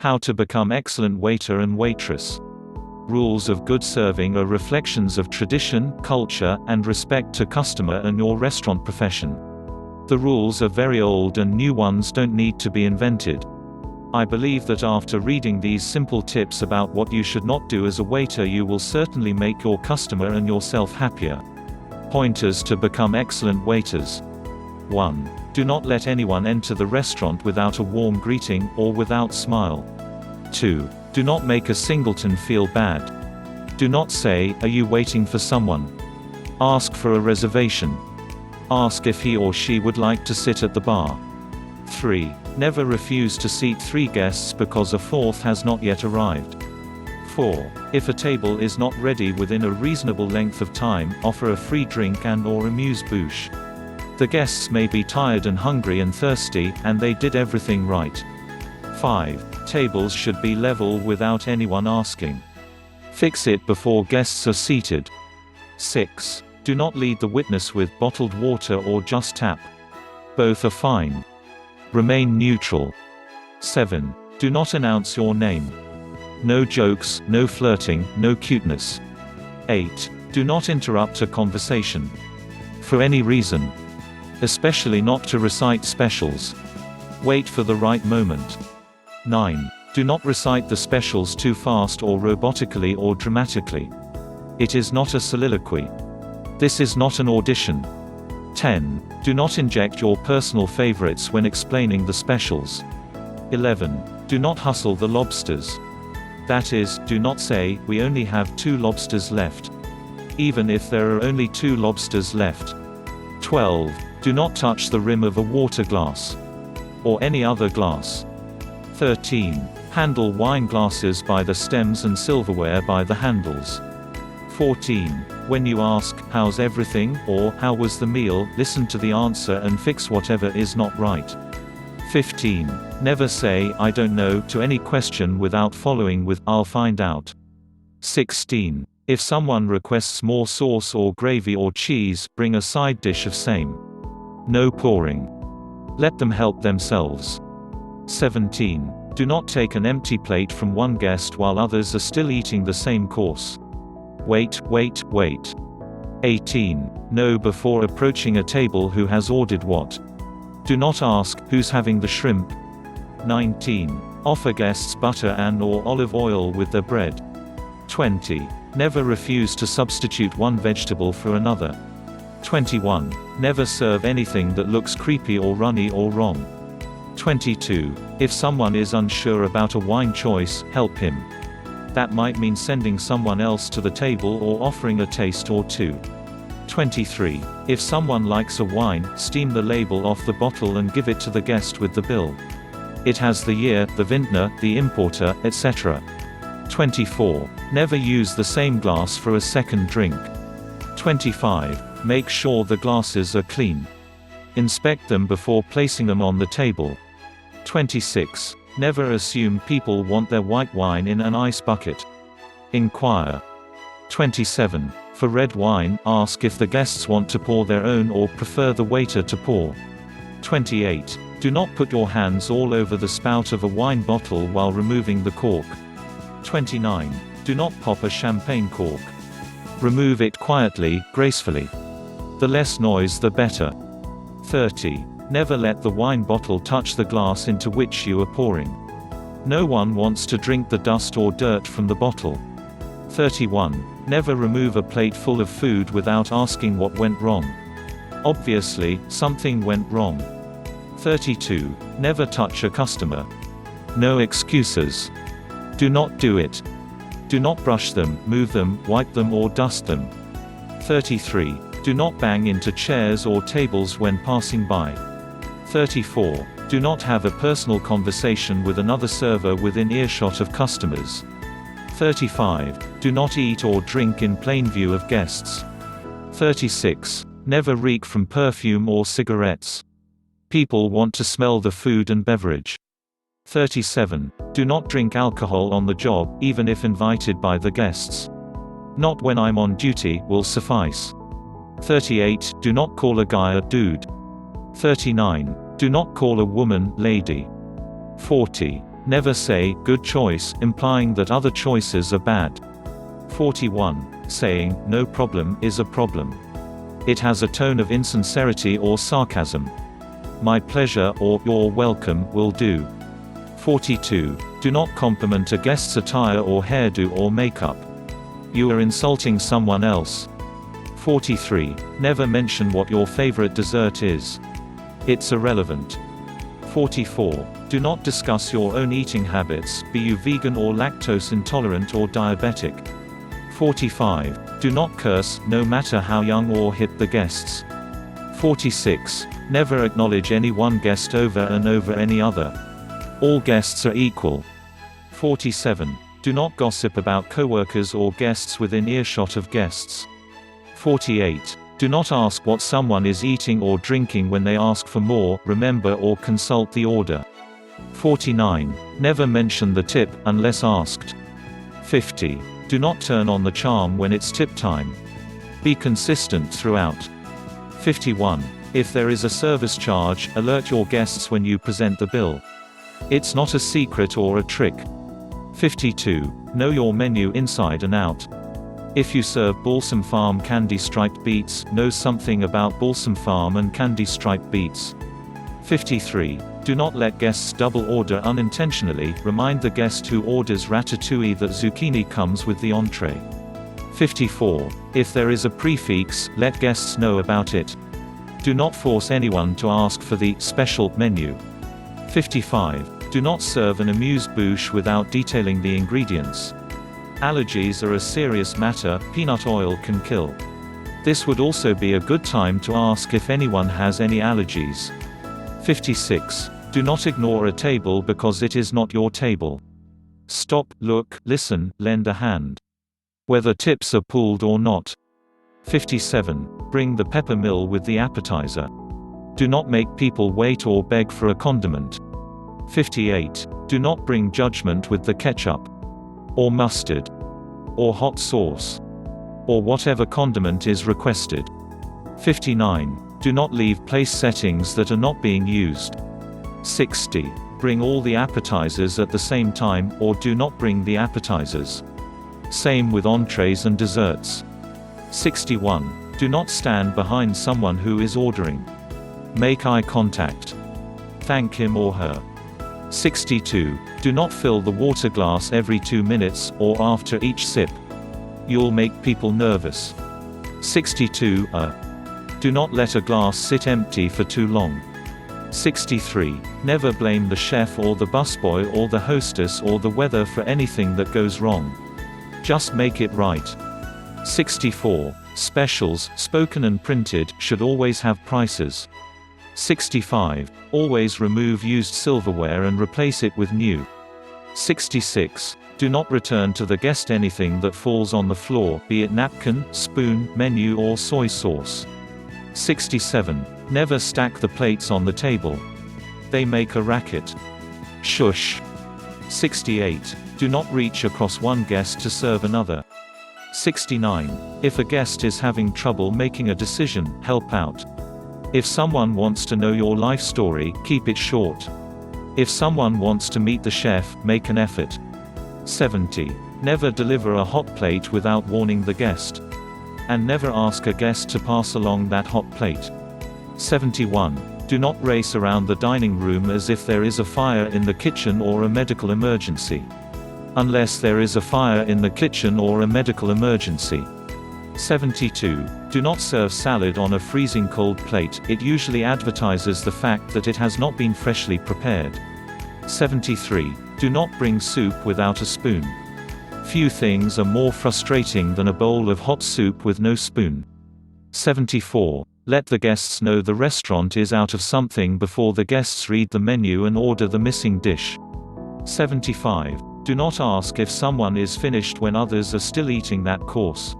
How to become excellent waiter and waitress. Rules of good serving are reflections of tradition, culture, and respect to customer and your restaurant profession. The rules are very old and new ones don't need to be invented. I believe that after reading these simple tips about what you should not do as a waiter, you will certainly make your customer and yourself happier. Pointers to become excellent waiters. 1. Do not let anyone enter the restaurant without a warm greeting, or without smile. 2. Do not make a singleton feel bad. Do not say, "Are you waiting for someone?" Ask for a reservation. Ask if he or she would like to sit at the bar. 3. Never refuse to seat 3 guests because a 4th has not yet arrived. 4. If a table is not ready within a reasonable length of time, offer a free drink and/or amuse-bouche. The guests may be tired and hungry and thirsty, and they did everything right. 5. Tables should be level without anyone asking. Fix it before guests are seated. 6. Do not lead the witness with bottled water or just tap. Both are fine. Remain neutral. 7. Do not announce your name. No jokes, no flirting, no cuteness. 8. Do not interrupt a conversation. For any reason. Especially not to recite specials. Wait for the right moment. 9. Do not recite the specials too fast or robotically or dramatically. It is not a soliloquy. This is not an audition. 10. Do not inject your personal favorites when explaining the specials. 11. Do not hustle the lobsters. That is, do not say, "We only have 2 lobsters left," even if there are only 2 lobsters left. 12. Do not touch the rim of a water glass. Or any other glass. 13. Handle wine glasses by the stems and silverware by the handles. 14. When you ask, "How's everything?" or "How was the meal?" listen to the answer and fix whatever is not right. 15. Never say, "I don't know," to any question without following with, "I'll find out." 16. If someone requests more sauce or gravy or cheese, bring a side dish of same. No pouring. Let them help themselves. 17. Do not take an empty plate from one guest while others are still eating the same course. Wait, wait, wait. 18. Know before approaching a table who has ordered what. Do not ask, "Who's having the shrimp?" 19. Offer guests butter and/or olive oil with their bread. 20. Never refuse to substitute one vegetable for another. 21. Never serve anything that looks creepy or runny or wrong. 22. If someone is unsure about a wine choice, help him. That might mean sending someone else to the table or offering a taste or two. 23. If someone likes a wine, steam the label off the bottle and give it to the guest with the bill. It has the year, the vintner, the importer, etc. 24. Never use the same glass for a second drink. 25. Make sure the glasses are clean. Inspect them before placing them on the table. 26. Never assume people want their white wine in an ice bucket. Inquire. 27. For red wine, ask if the guests want to pour their own or prefer the waiter to pour. 28. Do not put your hands all over the spout of a wine bottle while removing the cork. 29. Do not pop a champagne cork. Remove it quietly, gracefully. The less noise the better. 30. Never let the wine bottle touch the glass into which you are pouring. No one wants to drink the dust or dirt from the bottle. 31. Never remove a plate full of food without asking what went wrong. Obviously, something went wrong. 32. Never touch a customer. No excuses. Do not do it. Do not brush them, move them, wipe them or dust them. 33. Do not bang into chairs or tables when passing by. 34. Do not have a personal conversation with another server within earshot of customers. 35. Do not eat or drink in plain view of guests. 36. Never reek from perfume or cigarettes. People want to smell the food and beverage. 37. Do not drink alcohol on the job, even if invited by the guests. "Not when I'm on duty" will suffice. 38. Do not call a guy a dude. 39. Do not call a woman lady. 40. Never say, "good choice," implying that other choices are bad. 41. Saying, "no problem," is a problem. It has a tone of insincerity or sarcasm. "My pleasure" or "you're welcome" will do. 42. Do not compliment a guest's attire or hairdo or makeup. You are insulting someone else. 43. Never mention what your favorite dessert is. It's irrelevant. 44. Do not discuss your own eating habits, be you vegan or lactose intolerant or diabetic. 45. Do not curse, no matter how young or hip the guests. 46. Never acknowledge any one guest over and over any other. All guests are equal. 47. Do not gossip about coworkers or guests within earshot of guests. 48. Do not ask what someone is eating or drinking when they ask for more, remember or consult the order. 49. Never mention the tip, unless asked. 50. Do not turn on the charm when it's tip time. Be consistent throughout. 51. If there is a service charge, alert your guests when you present the bill. It's not a secret or a trick. 52. Know your menu inside and out. If you serve Balsam Farm candy striped beets, know something about Balsam Farm and candy striped beets. 53. Do not let guests double order unintentionally, remind the guest who orders ratatouille that zucchini comes with the entree. 54. If there is a prefix, let guests know about it. Do not force anyone to ask for the special menu. 55. Do not serve an amuse-bouche without detailing the ingredients. Allergies are a serious matter, peanut oil can kill. This would also be a good time to ask if anyone has any allergies. 56. Do not ignore a table because it is not your table. Stop, look, listen, lend a hand. Whether tips are pooled or not. 57. Bring the pepper mill with the appetizer. Do not make people wait or beg for a condiment. 58. Do not bring judgment with the ketchup, or mustard, or hot sauce, or whatever condiment is requested. 59. Do not leave place settings that are not being used. 60. Bring all the appetizers at the same time, or do not bring the appetizers. Same with entrees and desserts. 61. Do not stand behind someone who is ordering. Make eye contact. Thank him or her. 62. Do not fill the water glass every 2 minutes, or after each sip. You'll make people nervous. 62. Do not let a glass sit empty for too long. 63. Never blame the chef or the busboy or the hostess or the weather for anything that goes wrong. Just make it right. 64. Specials, spoken and printed, should always have prices. 65. Always remove used silverware and replace it with new. 66. Do not return to the guest anything that falls on the floor, be it napkin, spoon, menu or soy sauce. 67. Never stack the plates on the table. They make a racket. Shush. 68. Do not reach across one guest to serve another. 69. If a guest is having trouble making a decision, help out. If someone wants to know your life story, keep it short. If someone wants to meet the chef, make an effort. 70. Never deliver a hot plate without warning the guest. And never ask a guest to pass along that hot plate. 71. Do not race around the dining room as if there is a fire in the kitchen or a medical emergency. Unless there is a fire in the kitchen or a medical emergency. 72. Do not serve salad on a freezing cold plate, it usually advertises the fact that it has not been freshly prepared. 73. Do not bring soup without a spoon. Few things are more frustrating than a bowl of hot soup with no spoon. 74. Let the guests know the restaurant is out of something before the guests read the menu and order the missing dish. 75. Do not ask if someone is finished when others are still eating that course.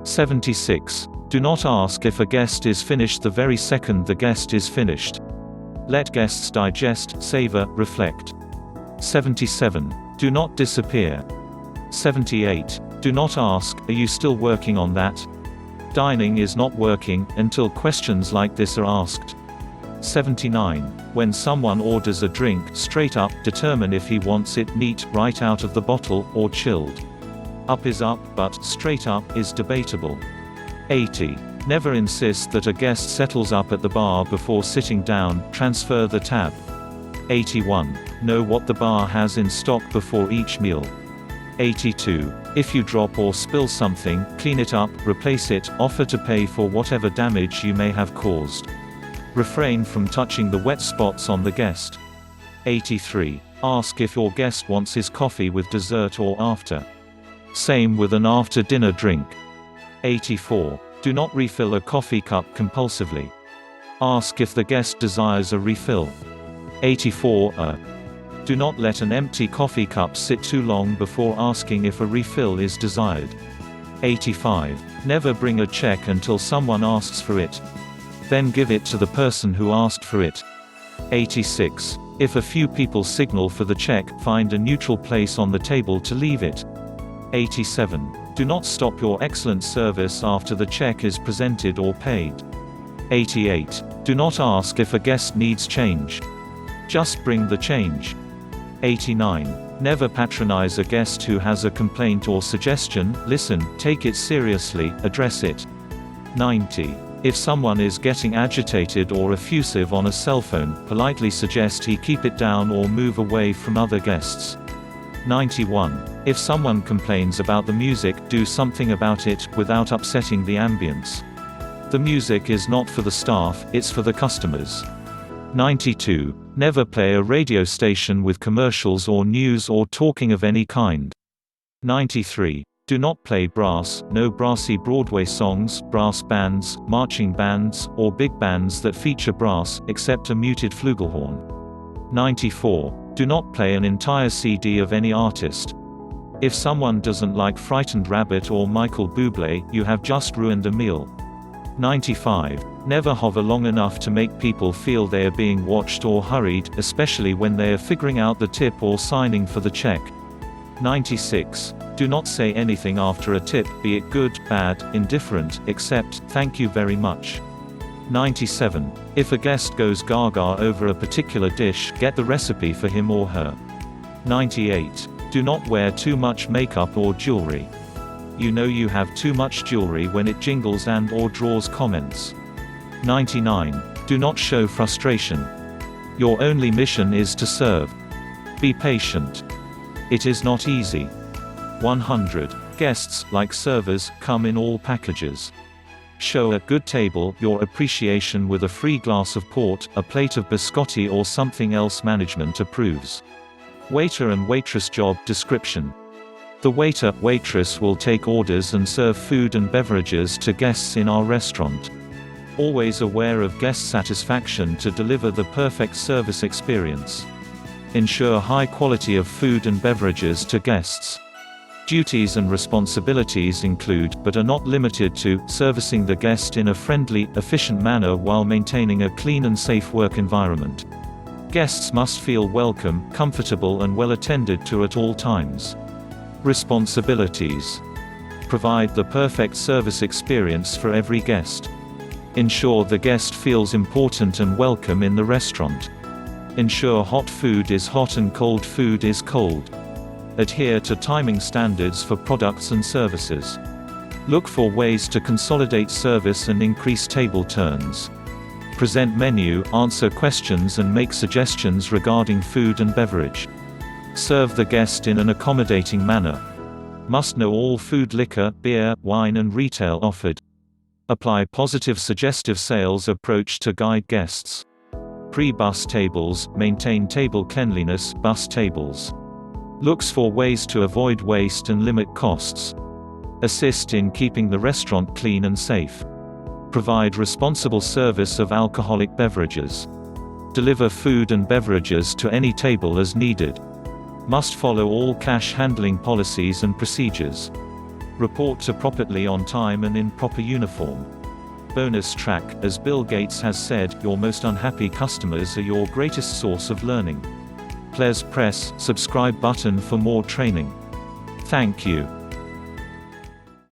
76. Do not ask if a guest is finished the very second the guest is finished. Let guests digest, savor, reflect. 77. Do not disappear. 78. Do not ask, "Are you still working on that?" Dining is not working until questions like this are asked. 79. When someone orders a drink, straight up, determine if he wants it neat, right out of the bottle, or chilled. Up is up, but straight up is debatable. 80. Never insist that a guest settles up at the bar before sitting down, transfer the tab. 81. Know what the bar has in stock before each meal. 82. If you drop or spill something, clean it up, replace it, offer to pay for whatever damage you may have caused. Refrain from touching the wet spots on the guest. 83. Ask if your guest wants his coffee with dessert or after. Same with an after-dinner drink. 84. Do not refill a coffee cup compulsively. Ask if the guest desires a refill. 84. Do not let an empty coffee cup sit too long before asking if a refill is desired. 85. Never bring a check until someone asks for it. Then give it to the person who asked for it. 86. If a few people signal for the check, find a neutral place on the table to leave it. 87. Do not stop your excellent service after the check is presented or paid. 88. Do not ask if a guest needs change. Just bring the change. 89. Never patronize a guest who has a complaint or suggestion. Listen, take it seriously, address it. 90. If someone is getting agitated or effusive on a cell phone, politely suggest he keep it down or move away from other guests. 91. If someone complains about the music, do something about it, without upsetting the ambience. The music is not for the staff, it's for the customers. 92. Never play a radio station with commercials or news or talking of any kind. 93. Do not play brass, no brassy Broadway songs, brass bands, marching bands, or big bands that feature brass, except a muted flugelhorn. 94. Do not play an entire CD of any artist. If someone doesn't like Frightened Rabbit or Michael Bublé, you have just ruined a meal. 95. Never hover long enough to make people feel they are being watched or hurried, especially when they are figuring out the tip or signing for the check. 96. Do not say anything after a tip, be it good, bad, indifferent, except, thank you very much. 97. If a guest goes gaga over a particular dish, get the recipe for him or her. 98. Do not wear too much makeup or jewelry. You know you have too much jewelry when it jingles and/or draws comments. 99. Do not show frustration. Your only mission is to serve. Be patient. It is not easy. 100. Guests, like servers, come in all packages. Show a good table your appreciation with a free glass of port, a plate of biscotti or something else management approves. Waiter and waitress job description. The waiter, waitress will take orders and serve food and beverages to guests in our restaurant. Always aware of guest satisfaction to deliver the perfect service experience. Ensure high quality of food and beverages to guests. Duties and responsibilities include, but are not limited to, servicing the guest in a friendly, efficient manner while maintaining a clean and safe work environment. Guests must feel welcome, comfortable and well attended to at all times. Responsibilities. Provide the perfect service experience for every guest. Ensure the guest feels important and welcome in the restaurant. Ensure hot food is hot and cold food is cold. Adhere to timing standards for products and services. Look for ways to consolidate service and increase table turns. Present menu, answer questions and make suggestions regarding food and beverage. Serve the guest in an accommodating manner. Must know all food, liquor, beer, wine and retail offered. Apply positive suggestive sales approach to guide guests. Pre-bus tables, maintain table cleanliness, bus tables. Looks for ways to avoid waste and limit costs. Assist in keeping the restaurant clean and safe. Provide responsible service of alcoholic beverages. Deliver food and beverages to any table as needed. Must follow all cash handling policies and procedures. Report to properly on time and in proper uniform. Bonus track, as Bill Gates has said, your most unhappy customers are your greatest source of learning. Please press subscribe button for more training. Thank you.